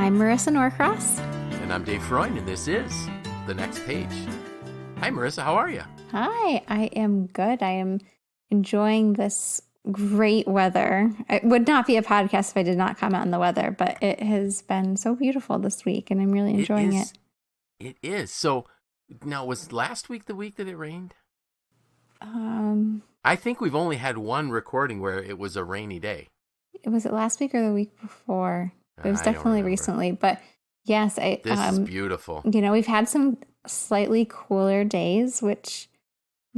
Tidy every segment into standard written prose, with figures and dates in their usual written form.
I'm Marisa Norcross. And I'm Dave Freund, and this is The Next Page. Hi, Marisa. How are you? Hi, I am good. I am enjoying this great weather. It would not be a podcast if I did not comment on the weather, but it has been so beautiful this week, and I'm really enjoying it. It is. So, now, was last week the week that it rained? I think we've only had one recording where it was a rainy day. Was it last week or the week before? It was definitely recently, but yes, this is beautiful. You know, we've had some slightly cooler days, which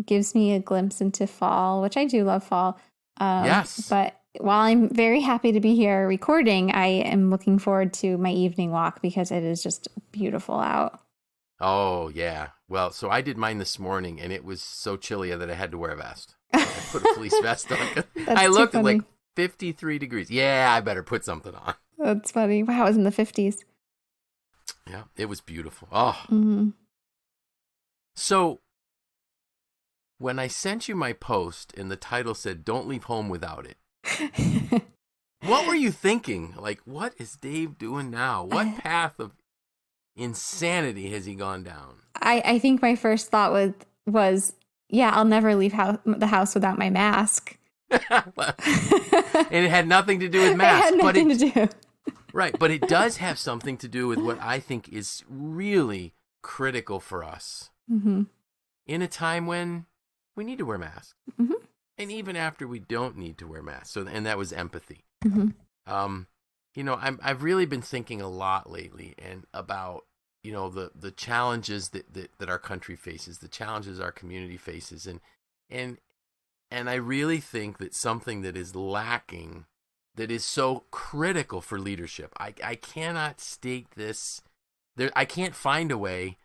gives me a glimpse into fall, which I do love fall. Yes. But while I'm very happy to be here recording, I am looking forward to my evening walk because it is just beautiful out. Oh, yeah. Well, so I did mine this morning, and it was so chilly that I had to wear a vest. I put a fleece vest on. I looked at like 53 degrees. Yeah, I better put something on. That's funny. Wow, it was in the 50s. Yeah, it was beautiful. Oh. Mm-hmm. So, when I sent you my post and the title said, "Don't leave home without it," what were you thinking? Like, what is Dave doing now? What path of insanity has he gone down? I think my first thought was yeah, I'll never leave the house without my mask. And it had nothing to do with masks. It had nothing to do. Right, but it does have something to do with what I think is really critical for us in a time when we need to wear masks, and even after we don't need to wear masks. So, and that was empathy. You know, I've really been thinking a lot lately, and about the challenges that our country faces, the challenges our community faces, and I really think that something that is lacking, that is so critical for leadership. I cannot state this. I can't find a way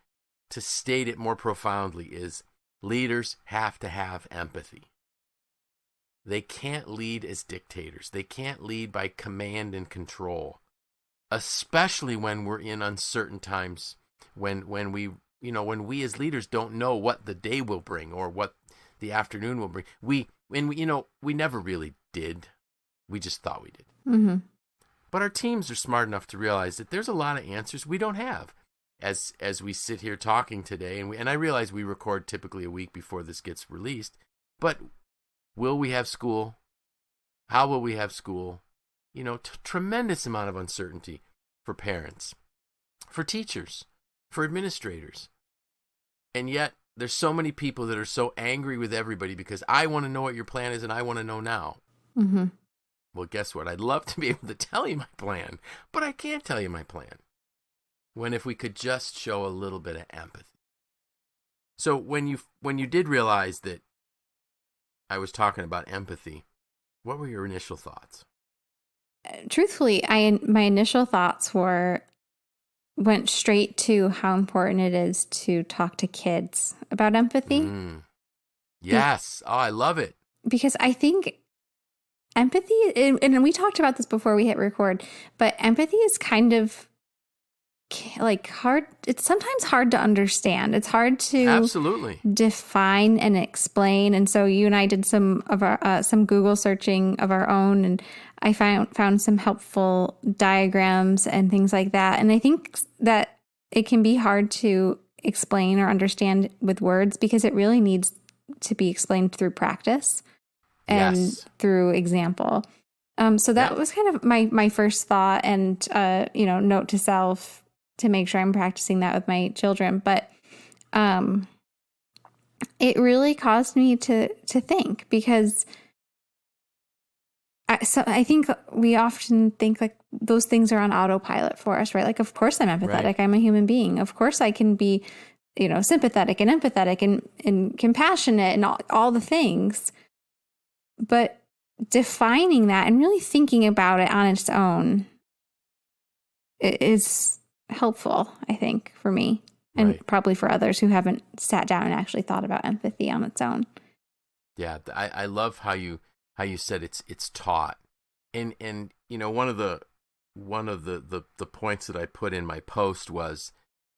to state it more profoundly, is leaders have to have empathy. They can't lead as dictators. They can't lead by command and control, especially when we're in uncertain times, when we as leaders don't know what the day will bring or what the afternoon will bring. We never really did. We just thought we did. But our teams are smart enough to realize that there's a lot of answers we don't have as we sit here talking today. And I realize we record typically a week before this gets released. But will we have school? How will we have school? Tremendous amount of uncertainty for parents, for teachers, for administrators. And yet there's so many people that are so angry with everybody because I want to know what your plan is and I want to know now. Well, guess what? I'd love to be able to tell you my plan, but I can't tell you my plan. If we could just show a little bit of empathy. So when you did realize that I was talking about empathy, what were your initial thoughts? Truthfully, my initial thoughts went straight to how important it is to talk to kids about empathy. Yes. Oh, I love it. Because I think empathy, and we talked about this before we hit record, but empathy is kind of like hard. It's sometimes hard to understand. It's hard to absolutely define and explain. And so you and I did some Google searching of our own, and I found some helpful diagrams and things like that. And I think that it can be hard to explain or understand with words because it really needs to be explained through practice and through example. So that was kind of my first thought, and note to self to make sure I'm practicing that with my children. But it really caused me to think, because I think we often think like those things are on autopilot for us, right? Like, of course I'm empathetic. Right. I'm a human being. Of course I can be, sympathetic and empathetic and compassionate and all the things. But defining that and really thinking about it on its own is helpful, I think, for me, and probably for others who haven't sat down and actually thought about empathy on its own. Yeah, I love how you said it's taught, and one of the points that I put in my post was,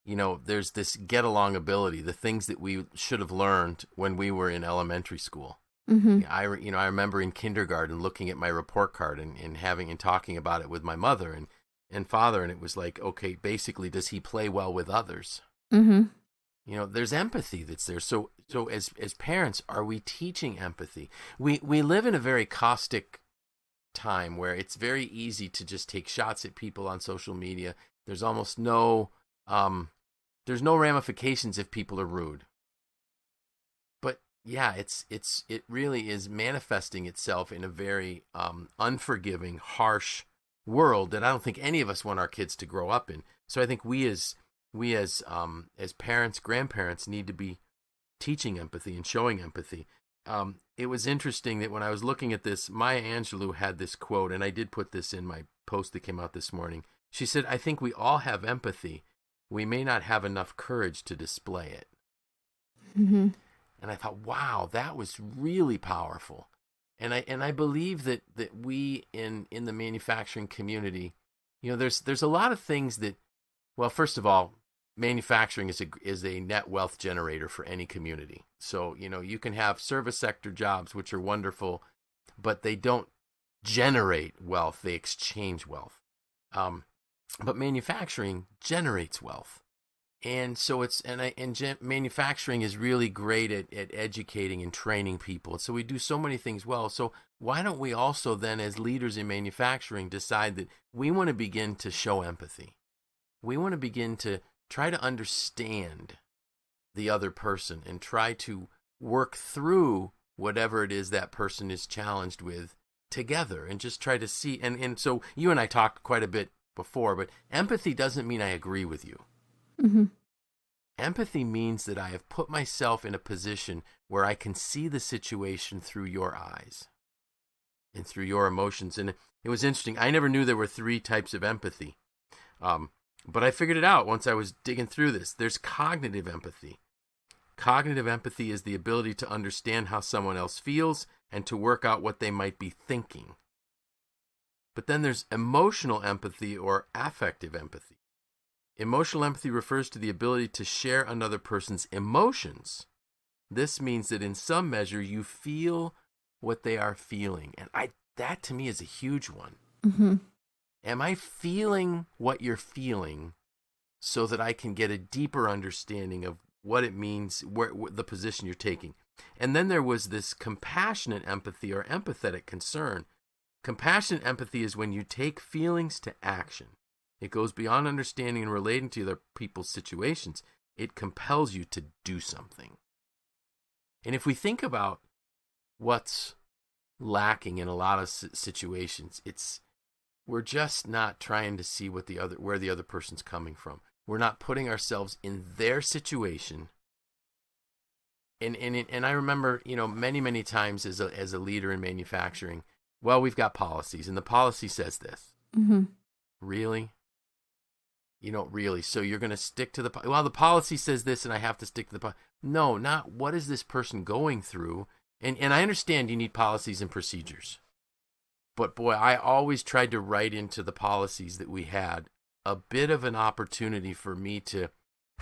there's this get along ability, the things that we should have learned when we were in elementary school. I remember in kindergarten looking at my report card and talking about it with my mother, and father, and it was like, okay, basically, does he play well with others? Mm-hmm. You know, there's empathy that's there. So as parents, are we teaching empathy? We live in a very caustic time where it's very easy to just take shots at people on social media. There's almost no there's no ramifications if people are rude. But yeah, it really is manifesting itself in a very unforgiving, harsh world that I don't think any of us want our kids to grow up in. So I think we as parents, grandparents, need to be teaching empathy and showing empathy. It was interesting that when I was looking at this, Maya Angelou had this quote, and I did put this in my post that came out this morning. She said, "I think we all have empathy. We may not have enough courage to display it." Mm-hmm. And I thought, wow, that was really powerful. And I believe that we in the manufacturing community, you know, there's a lot of things that, well, first of all, manufacturing is a net wealth generator for any community. So, you know, you can have service sector jobs, which are wonderful, but they don't generate wealth, they exchange wealth. But manufacturing generates wealth. And so manufacturing is really great at educating and training people. So we do so many things well. So why don't we also then, as leaders in manufacturing, decide that we want to begin to show empathy? We want to begin to try to understand the other person and try to work through whatever it is that person is challenged with together, and just try to see. And so you and I talked quite a bit before, but empathy doesn't mean I agree with you. Mm-hmm. Empathy means that I have put myself in a position where I can see the situation through your eyes and through your emotions. And it was interesting. I never knew there were 3 types of empathy. But I figured it out once I was digging through this. There's cognitive empathy. Cognitive empathy is the ability to understand how someone else feels and to work out what they might be thinking. But then there's emotional empathy or affective empathy. Emotional empathy refers to the ability to share another person's emotions. This means that in some measure you feel what they are feeling. And that to me is a huge one. Mm-hmm. Am I feeling what you're feeling so that I can get a deeper understanding of what it means, where the position you're taking? And then there was this compassionate empathy or empathetic concern. Compassionate empathy is when you take feelings to action. It goes beyond understanding and relating to other people's situations. It compels you to do something. And if we think about what's lacking in a lot of situations, we're just not trying to see where the other person's coming from. We're not putting ourselves in their situation. And I remember, you know, many times as a leader in manufacturing, well, we've got policies, and the policy says this. Mm-hmm. Really? You know, really? So you're going to stick to the policy says this, and I have to stick to the policy. No, not what is this person going through. And I understand you need policies and procedures. But boy, I always tried to write into the policies that we had a bit of an opportunity for me to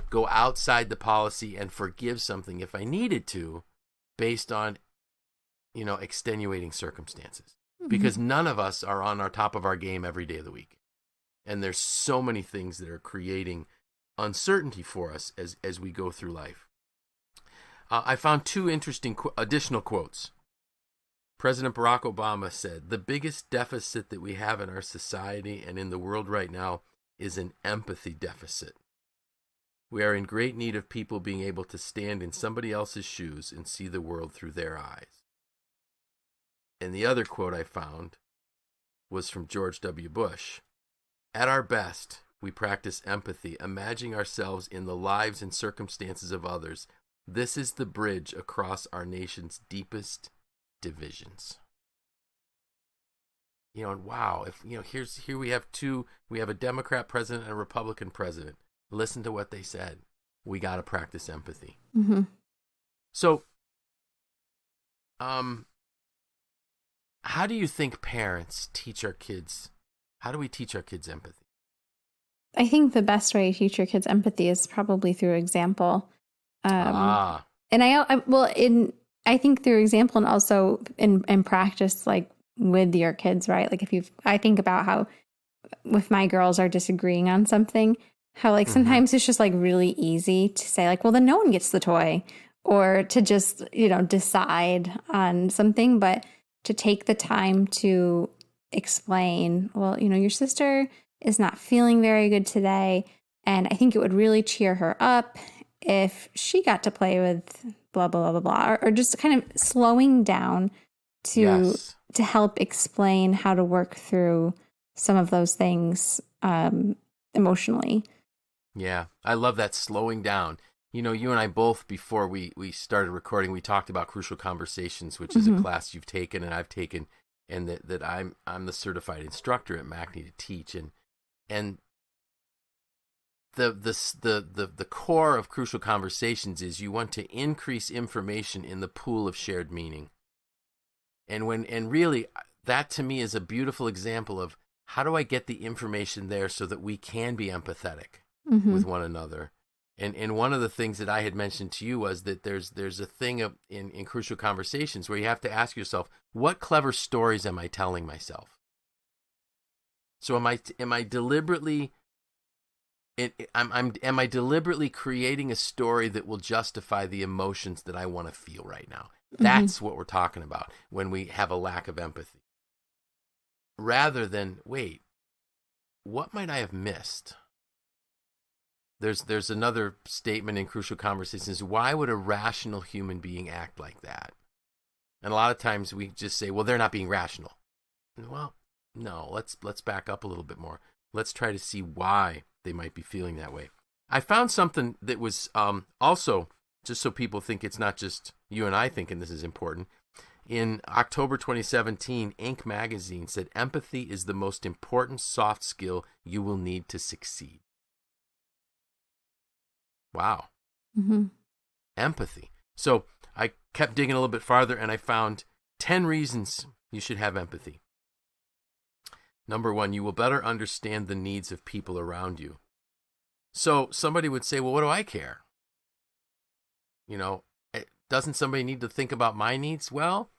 go outside the policy and forgive something if I needed to, based on, you know, extenuating circumstances. Mm-hmm. Because none of us are on our top of our game every day of the week. And there's so many things that are creating uncertainty for us as we go through life. I found 2 interesting additional quotes. President Barack Obama said, "The biggest deficit that we have in our society and in the world right now is an empathy deficit. We are in great need of people being able to stand in somebody else's shoes and see the world through their eyes." And the other quote I found was from George W. Bush. "At our best, we practice empathy, imagining ourselves in the lives and circumstances of others. This is the bridge across our nation's deepest divisions." You know, and wow, if you know, here we have a Democrat president and a Republican president. Listen to what they said. We got to practice empathy. Mm-hmm. So, how do you think parents teach our kids? How do we teach our kids empathy? I think the best way to teach your kids empathy is probably through example. And I think through example, and also in practice, like with your kids, right? Like I think about how if my girls are disagreeing on something, how like sometimes it's just like really easy to say like, well, then no one gets the toy, or to just, decide on something, but to take the time to explain, well, your sister is not feeling very good today, and I think it would really cheer her up if she got to play with blah, blah, blah, blah, blah, or just kind of slowing down to Yes. to help explain how to work through some of those things emotionally. Yeah, I love that slowing down. You and I both, before we started recording, we talked about Crucial Conversations, which is a class you've taken and I've taken, and that I'm the certified instructor at MACNY to teach, and the core of Crucial Conversations is you want to increase information in the pool of shared meaning. And really, that to me is a beautiful example of how do I get the information there so that we can be empathetic with one another. And one of the things that I had mentioned to you was that there's a thing in Crucial Conversations where you have to ask yourself, what clever stories am I telling myself? So am I deliberately am I deliberately creating a story that will justify the emotions that I want to feel right now? That's what we're talking about when we have a lack of empathy. Rather than, wait, what might I have missed? There's another statement in Crucial Conversations, why would a rational human being act like that? And a lot of times we just say, well, they're not being rational. Well, no, let's back up a little bit more. Let's try to see why they might be feeling that way. I found something that was also, just so people think it's not just you and I thinking this is important. In October 2017, Inc. magazine said empathy is the most important soft skill you will need to succeed. Wow. Empathy. So I kept digging a little bit farther and I found 10 reasons you should have empathy. Number 1, you will better understand the needs of people around you. So somebody would say, well, what do I care? Doesn't somebody need to think about my needs? Well,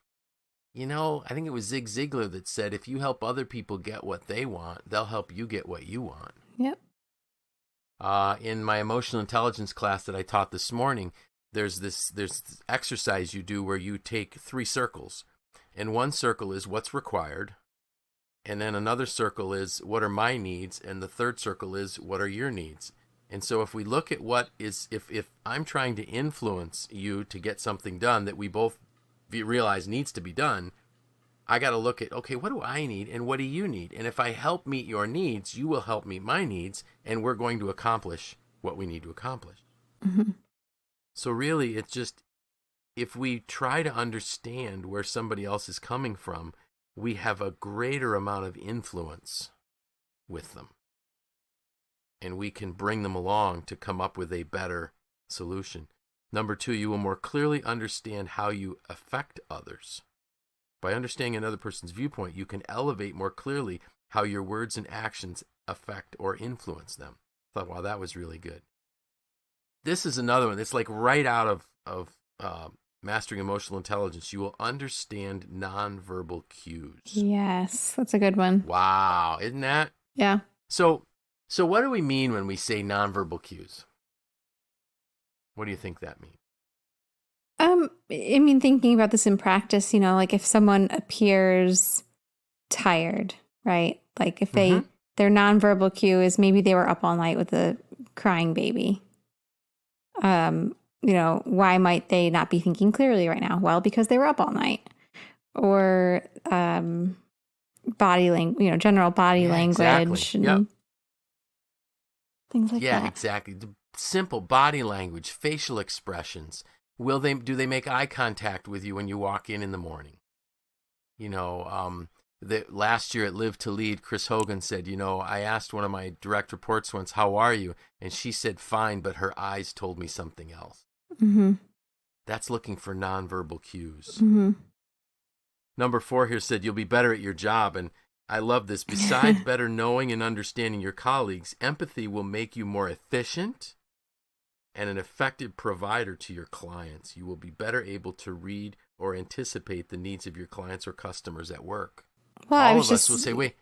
I think it was Zig Ziglar that said, if you help other people get what they want, they'll help you get what you want. Yep. In my emotional intelligence class that I taught this morning, there's this exercise you do where you take 3 circles, and one circle is what's required, and then another circle is what are my needs, and the third circle is what are your needs. And so if we look at what is, if I'm trying to influence you to get something done that we both realize needs to be done, I got to look at, okay, what do I need and what do you need? And if I help meet your needs, you will help meet my needs, and we're going to accomplish what we need to accomplish. So really, it's just, if we try to understand where somebody else is coming from, we have a greater amount of influence with them. And we can bring them along to come up with a better solution. Number 2, you will more clearly understand how you affect others. By understanding another person's viewpoint, you can elevate more clearly how your words and actions affect or influence them. I thought, wow, that was really good. This is another one. It's like right out of Mastering Emotional Intelligence. You will understand nonverbal cues. Yes, that's a good one. Wow, isn't that? Yeah. So what do we mean when we say nonverbal cues? What do you think that means? I mean, thinking about this in practice, like if someone appears tired, right? Like if their nonverbal cue is maybe they were up all night with a crying baby. Why might they not be thinking clearly right now? Well, because they were up all night. Or body language, general body language. Exactly. And things like that. Yeah, exactly. The simple body language, facial expressions. Do they make eye contact with you when you walk in the morning? Last year at Live to Lead, Chris Hogan said, I asked one of my direct reports once, how are you? And she said, fine, but her eyes told me something else. That's looking for nonverbal cues. Number 4 here said, you'll be better at your job. And I love this. Besides better knowing and understanding your colleagues, empathy will make you more efficient and an effective provider to your clients. You will be better able to read or anticipate the needs of your clients or customers at work. Well, All of us will say, wait,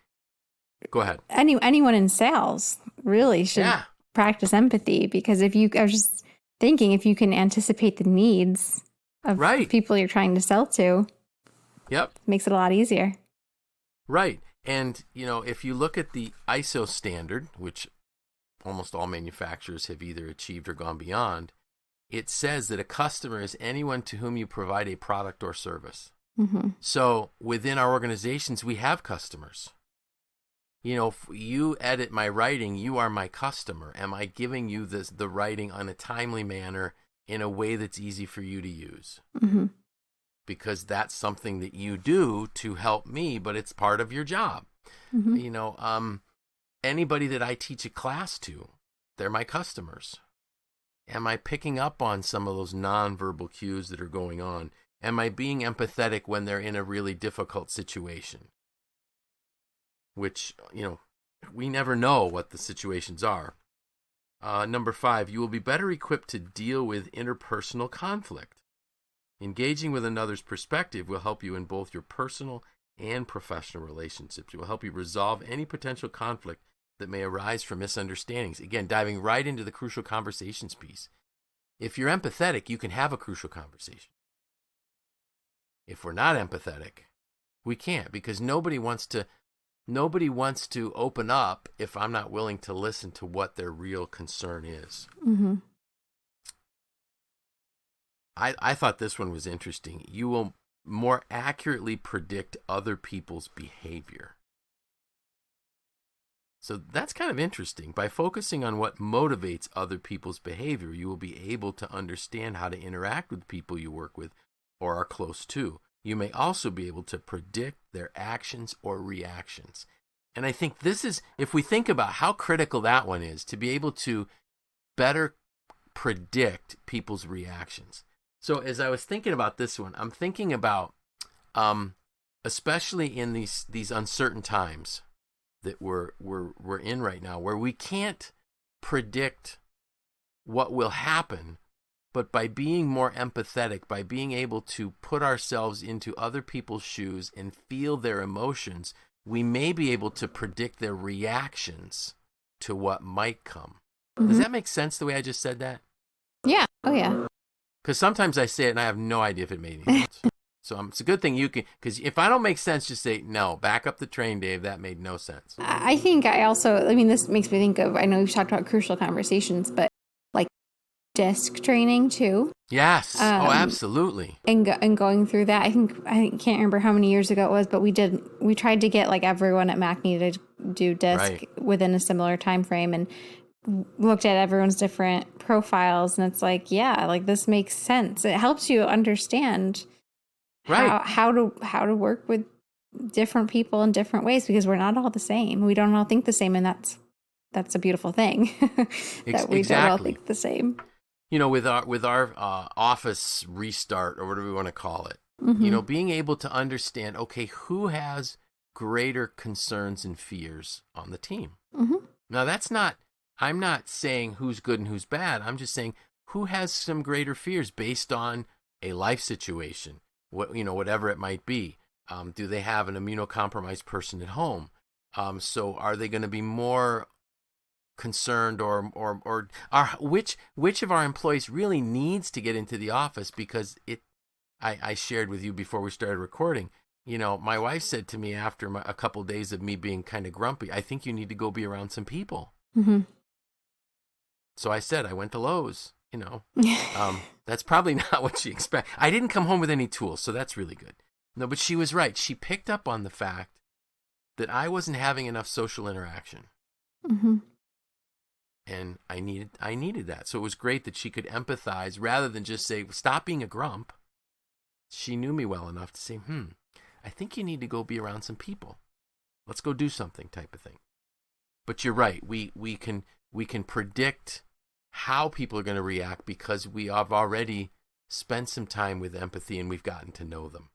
Go ahead. anyone in sales really should practice empathy, because I was just thinking, if you can anticipate the needs of the people you're trying to sell to, yep, it makes it a lot easier. Right. And, if you look at the ISO standard, which almost all manufacturers have either achieved or gone beyond, it says that a customer is anyone to whom you provide a product or service. Mm-hmm. So within our organizations, we have customers. If you edit my writing, you are my customer. Am I giving you the writing on a timely manner in a way that's easy for you to use? Mm-hmm. Because that's something that you do to help me, but it's part of your job. Mm-hmm. Anybody that I teach a class to, they're my customers. Am I picking up on some of those nonverbal cues that are going on? Am I being empathetic when they're in a really difficult situation? Which, we never know what the situations are. Number 5, you will be better equipped to deal with interpersonal conflict. Engaging with another's perspective will help you in both your personal and professional relationships. It will help you resolve any potential conflict that may arise from misunderstandings. Again, diving right into the crucial conversations piece. If you're empathetic, you can have a crucial conversation. If we're not empathetic, we can't, because nobody wants to open up if I'm not willing to listen to what their real concern is. Mm-hmm. I thought this one was interesting. You will more accurately predict other people's behavior. So that's kind of interesting. By focusing on what motivates other people's behavior, you will be able to understand how to interact with people you work with or are close to. You may also be able to predict their actions or reactions. And I think this is, if we think about how critical that one is, to be able to better predict people's reactions. So as I was thinking about this one, I'm thinking about, especially in these uncertain times that we're in right now, where we can't predict what will happen, but by being more empathetic, by being able to put ourselves into other people's shoes and feel their emotions, we may be able to predict their reactions to what might come. Mm-hmm. Does that make sense the way I just said that? Yeah. Oh, yeah. Because sometimes I say it and I have no idea if it made any sense. So it's a good thing you can, because if I don't make sense, just say, no, back up the train, Dave. That made no sense. I think this makes me think of, I know we've talked about crucial conversations, but like desk training too. Yes. Absolutely. And going through that, I can't remember how many years ago it was, but we tried to get like everyone at MACNY to do desk within a similar time frame, and looked at everyone's different profiles, and it's like, yeah, like this makes sense. It helps you understand how to work with different people in different ways, because we're not all the same. We don't all think the same, and that's a beautiful thing that we don't all think the same. With our office restart, or whatever we want to call it, mm-hmm. Being able to understand, okay, who has greater concerns and fears on the team? Mm-hmm. Now I'm not saying who's good and who's bad. I'm just saying who has some greater fears based on a life situation, whatever it might be. Do they have an immunocompromised person at home? So are they going to be more concerned, or which of our employees really needs to get into the office? Because I shared with you before we started recording, my wife said to me after a couple of days of me being kind of grumpy, I think you need to go be around some people. Mm-hmm. So I said, I went to Lowe's, that's probably not what she expected. I didn't come home with any tools, so that's really good. No, but she was right. She picked up on the fact that I wasn't having enough social interaction. Mm-hmm. And I needed that. So it was great that she could empathize rather than just say, stop being a grump. She knew me well enough to say, I think you need to go be around some people. Let's go do something, type of thing. But you're right. We can predict how people are going to react because we have already spent some time with empathy and we've gotten to know them.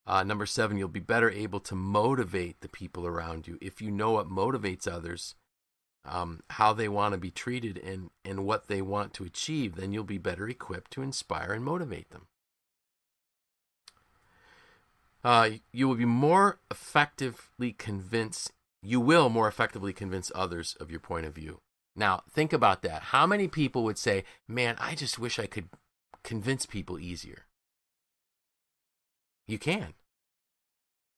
Number 7, you'll be better able to motivate the people around you. If you know what motivates others, how they want to be treated and what they want to achieve, then you'll be better equipped to inspire and motivate them. You will more effectively convince others of your point of view. Now, think about that. How many people would say, man, I just wish I could convince people easier? You can.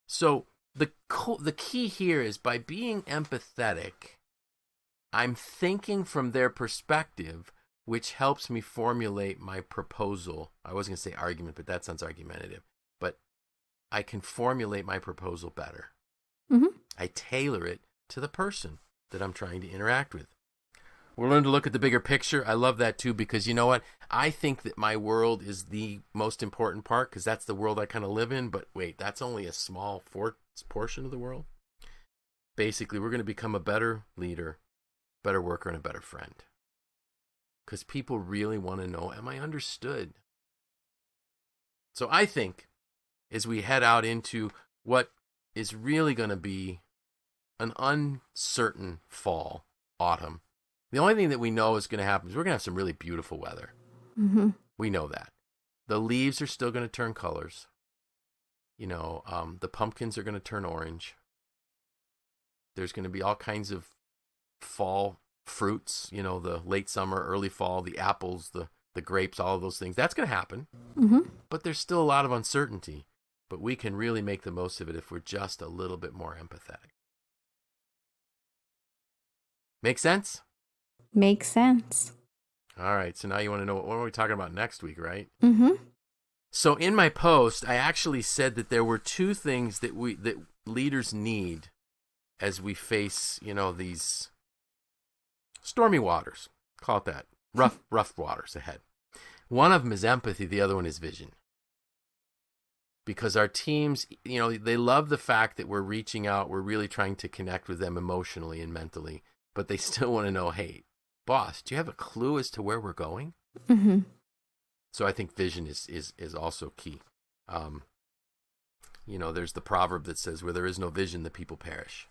So the key here is by being empathetic, I'm thinking from their perspective, which helps me formulate my proposal. I was going to say argument, but that sounds argumentative. But I can formulate my proposal better. Mm-hmm. I tailor it to the person that I'm trying to interact with. We'll learn to look at the bigger picture. I love that too, because you know what? I think that my world is the most important part because that's the world I kind of live in. But wait, that's only a small portion of the world. Basically, we're going to become a better leader, better worker, and a better friend. Because people really want to know, am I understood? So I think as we head out into what is really going to be an uncertain fall, autumn, the only thing that we know is going to happen is we're going to have some really beautiful weather. Mm-hmm. We know that. The leaves are still going to turn colors. You know, the pumpkins are going to turn orange. There's going to be all kinds of fall fruits, you know, the late summer, early fall, the apples, the grapes, all of those things. That's going to happen. Mm-hmm. But there's still a lot of uncertainty. But we can really make the most of it if we're just a little bit more empathetic. Make sense? Makes sense. All right. So now you want to know what are we talking about next week, right? Mm-hmm. So in my post, I actually said that there were two things that leaders need as we face, you know, these stormy waters. Call it that. Rough waters ahead. One of them is empathy. The other one is vision. Because our teams, you know, they love the fact that we're reaching out. We're really trying to connect with them emotionally and mentally. But they still want to know, hey, boss, do you have a clue as to where we're going? Mm-hmm. So I think vision is also key. You know, there's the proverb that says, where there is no vision, the people perish.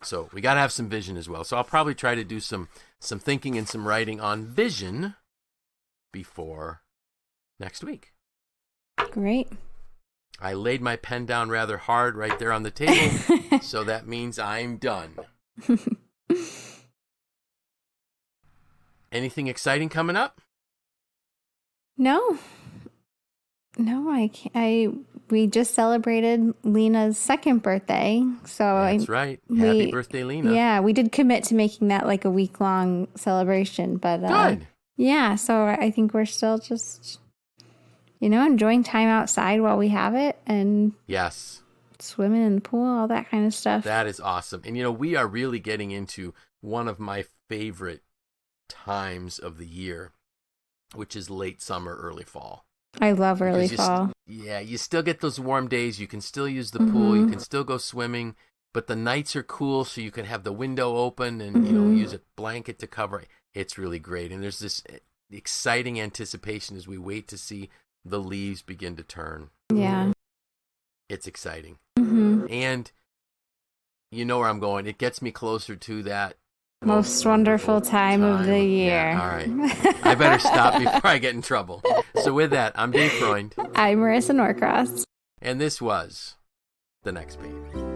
So we got to have some vision as well. So I'll probably try to do some thinking and some writing on vision before next week. Great. I laid my pen down rather hard right there on the table, so that means I'm done. Anything exciting coming up? No, I can't. We just celebrated Lena's second birthday, so that's right. Happy birthday, Lena! Yeah, we did commit to making that like a week-long celebration, but good. Yeah, so I think we're still just, you know, enjoying time outside while we have it, and yes, swimming in the pool, all that kind of stuff. That is awesome, and you know, we are really getting into one of my favorite times of the year, which is late summer, early fall. I love early fall. You still get those warm days. You can still use the pool. You can still go swimming, but the nights are cool, so you can have the window open and you know, use a blanket to cover it. It's really great, and there's this exciting anticipation as we wait to see the leaves begin to turn. Yeah, it's exciting, and you know where I'm going. It gets me closer to that most wonderful time of the year. Yeah, all right. I better stop before I get in trouble. So with that, I'm Dave Freund. I'm Marisa Norcross. And this was The Next Baby.